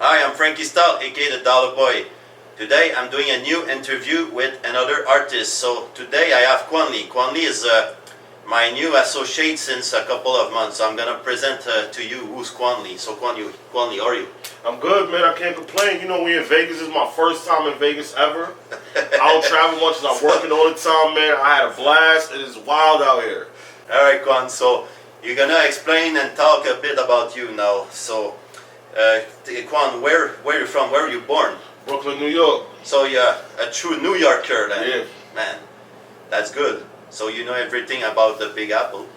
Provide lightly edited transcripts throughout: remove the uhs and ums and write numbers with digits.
Hi, I'm Franky Styles, aka the Dollar Boy. Today I'm doing a new interview with another artist. So today I have Kwan Lee. Kwan Lee is my new associate since a couple of months. I'm gonna present to you who's Kwan Lee. So Kwan Lee, how are you? I'm good, man. I can't complain. You know, we in Vegas. This is my first time in Vegas ever. I don't travel much because I'm working all the time, man. I had a blast. It is wild out here. All right, Kwan. So you're gonna explain and talk a bit about you now. So, Kwan, where are you from? Where were you born? Brooklyn, New York. So you're a true New Yorker then. Yeah. Man, that's good. So you know everything about the Big Apple.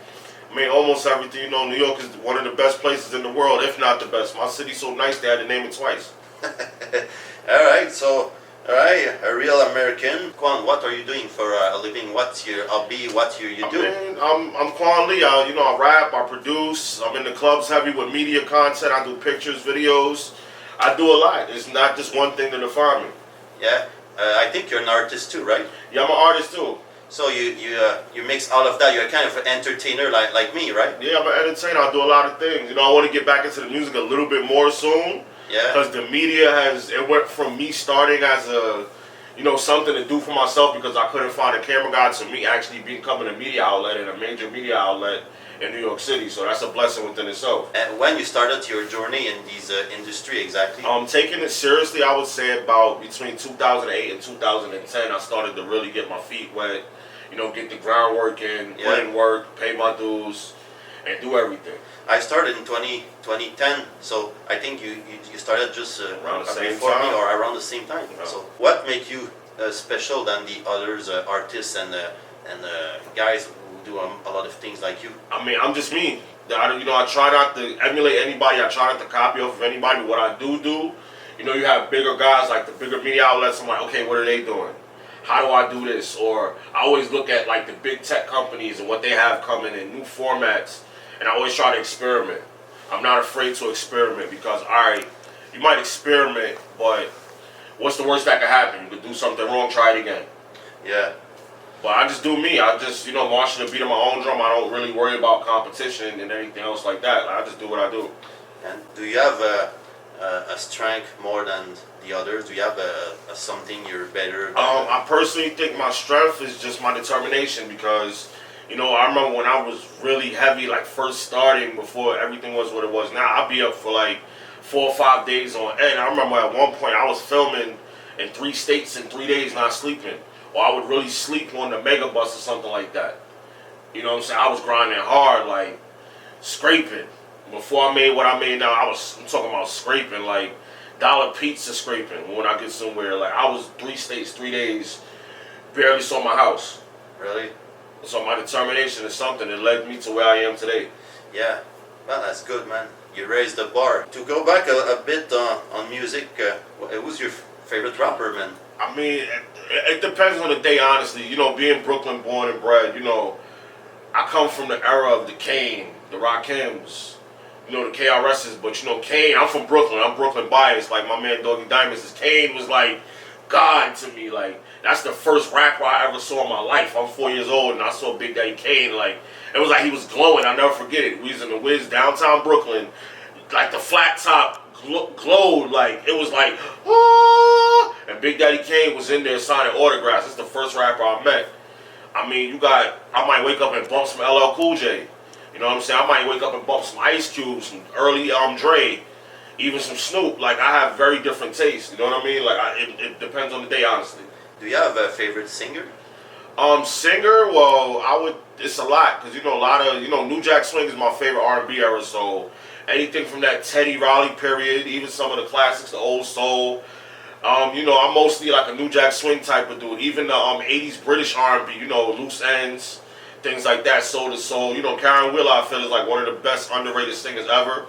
I mean, almost everything. You know, New York is one of the best places in the world, if not the best. My city's so nice they had to name it twice. Alright, so, a real American. Kwan, what are you doing for a living? What's your hobby? What you do? I'm Kwan Lee. I rap, I produce. I'm in the clubs heavy with media content. I do pictures, videos. I do a lot. It's not just one thing to define me. Yeah, I think you're an artist too, right? Yeah, I'm an artist too. So you mix all of that. You're kind of an entertainer like me, right? Yeah, I'm an entertainer. I do a lot of things. You know, I want to get back into the music a little bit more soon. Yeah. Because the media it went from me starting as something to do for myself because I couldn't find a camera guy to me actually becoming a media outlet and a major media outlet in New York City. So that's a blessing within itself. And when you started your journey in this industry exactly? Taking it seriously, I would say about between 2008 and 2010, I started to really get my feet wet. You know, get the groundwork in, put in work, pay my dues, and do everything. I started in 2010, so I think you started just around the same before time. me or around the same time. Yeah. So what makes you special than the others artists and guys who do a lot of things like you? I mean, I'm just me. I try not to emulate anybody. I try not to copy off of anybody. What I do, you have bigger guys like the bigger media outlets. I'm like, okay, what are they doing? How do I do this? Or I always look at like the big tech companies and what they have coming in new formats, and I always try to experiment. I'm not afraid to experiment because, all right, you might experiment, but what's the worst that could happen? You could do something wrong, try it again. Yeah. But I just do me. I just, marching the beat of my own drum. I don't really worry about competition and anything else like that. I just do what I do. And do you have a strength more than the others? Do you have something you're better than? I personally think my strength is just my determination because, I remember when I was really heavy, like first starting before everything was what it was now, I'd be up for like 4 or 5 days on end. I remember at one point I was filming in 3 states in 3 days not sleeping. Or I would really sleep on the mega bus or something like that. You know what I'm saying? I was grinding hard, like scraping. Before I made what I made now, I'm talking about scraping, like dollar pizza scraping. When I get somewhere, like I was 3 states, 3 days, barely saw my house. Really? So my determination is something that led me to where I am today. Yeah, well, that's good, man. You raised the bar. To go back a bit on music, who's your favorite rapper, man? I mean, it depends on the day, honestly. Being Brooklyn born and bred, I come from the era of the Kane, the Rakims, the KRSs, but Kane, I'm from Brooklyn. I'm Brooklyn biased. Like my man Doggy Diamonds, Kane was like God to me. Like that's the first rapper I ever saw in my life. I'm 4 years old and I saw Big Daddy Kane. Like it was like he was glowing. I'll never forget it. We was in the Wiz, downtown Brooklyn. Like the flat top glowed. Like it was like, ah! And Big Daddy Kane was in there signing autographs. It's the first rapper I met. I mean, I might wake up and bump some LL Cool J. You know what I'm saying? I might wake up and bump some Ice Cube, some early Dre, even some Snoop. Like I have very different tastes. You know what I mean? Like it depends on the day, honestly. Do you have a favorite singer? Singer? Well, it's a lot because a lot of New Jack Swing is my favorite R&B era. So anything from that Teddy Riley period, even some of the classics, the old soul. I'm mostly like a New Jack Swing type of dude. Even the 80s British R&B, Loose Ends, things like that, Soul to Soul. Karen Wheeler, I feel, is like one of the best underrated singers ever.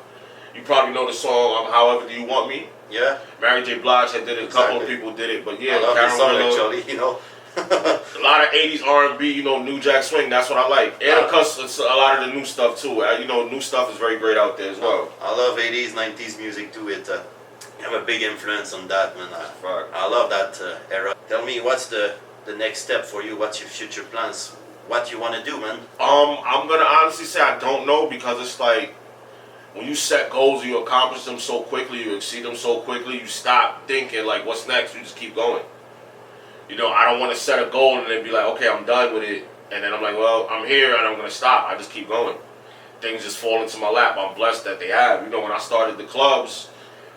You probably know the song However Do You Want Me? Yeah. Mary J. Blige had did it. A couple of people did it. But yeah, I love Karen the song, Wheeler, actually, a lot of 80s R&B, New Jack Swing, that's what I like. And of course, it's a lot of the new stuff too. New stuff is very great out there as well. I love 80s, 90s music too. You have a big influence on that, man. I love that era. Tell me, what's the next step for you? What's your future plans? What you want to do, man? I'm gonna honestly say I don't know because it's like when you set goals and you accomplish them so quickly, you exceed them so quickly, you stop thinking like, what's next? You just keep going. You know, I don't want to set a goal and then be like, okay, I'm done with it. And then I'm like, well, I'm here and I'm going to stop. I just keep going. Things just fall into my lap. I'm blessed that they have. You know, when I started the clubs,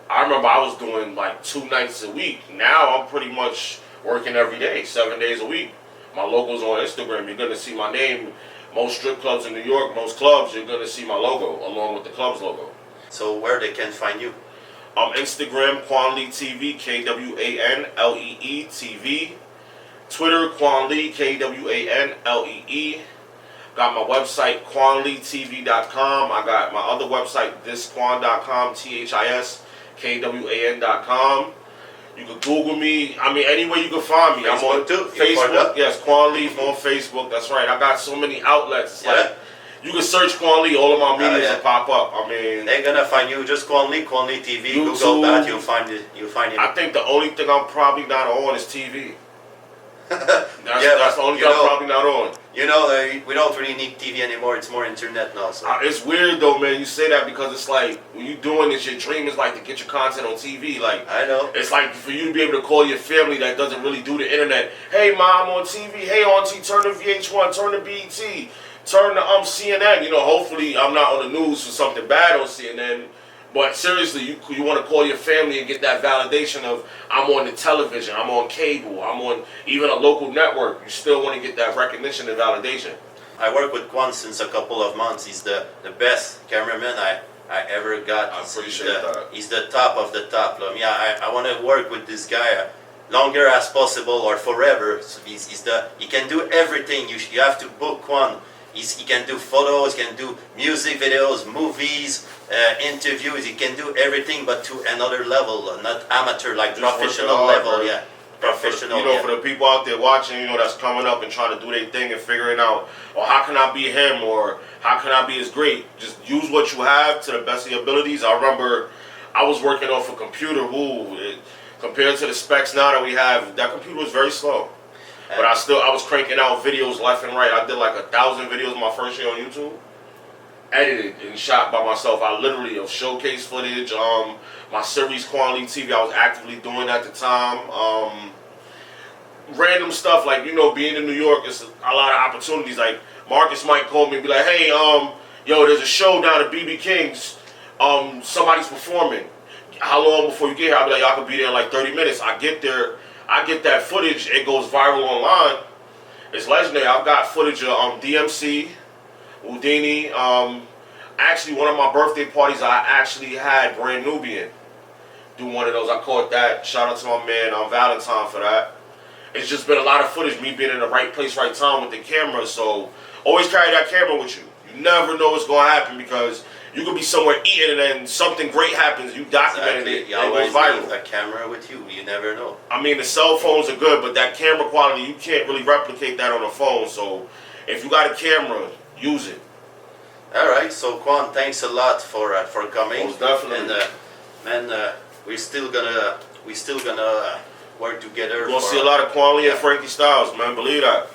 I remember I was doing like 2 nights a week. Now I'm pretty much working every day, 7 days a week. My logo's on Instagram. You're going to see my name. Most strip clubs in New York, most clubs, you're going to see my logo along with the club's logo. So where they can find you? Instagram, Kwan Lee TV, KWANLEE TV. Twitter, Kwan Lee, KWANLEE. Got my website, KwanLeeTV.com. I got my other website, thiskwan.com, THISKWAN.com. You can Google me. I mean, anywhere you can find me. Facebook I'm on too? Facebook. Yes, Kwan Lee on Facebook. That's right. I got so many outlets. Yeah. Like, you can search Kwan Lee. All of my medias yeah. will pop up. I mean, They're gonna find you. Just Kwan Lee TV. YouTube. Google that. You'll find it. You'll find him. I think the only thing I'm probably not on is TV. Yeah, That's the only thing I'm probably not on. You know, we don't really need TV anymore. It's more internet now. So. It's weird though, man. You say that because it's like when you doing this, your dream is like to get your content on TV. Like I know. It's like for you to be able to call your family that doesn't really do the internet. Hey, mom, on TV. Hey, auntie, turn to VH1, turn to BET, turn to CNN. You know, hopefully I'm not on the news for something bad on CNN. But seriously, you want to call your family and get that validation of I'm on the television, I'm on cable, I'm on even a local network. You still want to get that recognition and validation. I work with Kwan since a couple of months. He's the best cameraman I ever got. I appreciate that. He's the top of the top. Yeah, I want to work with this guy longer as possible or forever. So he can do everything. You have to book Kwan. He can do photos, he can do music videos, movies, interviews. He can do everything, but to another level, not amateur, like Just professional level. Yeah, professional. For the people out there watching, that's coming up and trying to do their thing and figuring out, or how can I be him, or how can I be as great? Just use what you have to the best of your abilities. I remember I was working off a computer. Compared to the specs now that we have, that computer was very slow. But I was cranking out videos left and right. I did like 1,000 videos my first year on YouTube. Edited and shot by myself. I literally of showcase footage. My series Kwan Lee TV, I was actively doing at the time. Random stuff like, being in New York, it's a lot of opportunities. Like Marcus might call me and be like, hey, yo, there's a show down at BB King's. Somebody's performing. How long before you get here? I'll be like, y'all can be there in like 30 minutes. I get there. I get that footage, it goes viral online. It's legendary. I've got footage of DMC, Houdini. Actually, one of my birthday parties, I actually had Brand Nubian do one of those. I caught that. Shout out to my man Valentine for that. It's just been a lot of footage, me being in the right place, right time with the camera. So always carry that camera with you. You never know what's going to happen because you could be somewhere eating and then something great happens. You documented it. You and it always goes viral. leave a camera with you. You never know. I mean, the cell phones are good, but that camera quality, you can't really replicate that on a phone. So if you got a camera, use it. All right. So Kwan, thanks a lot for coming. Most definitely. And man, we're still gonna work together. You're gonna see a lot of Kwan Lee and Franky Styles, man. Believe that.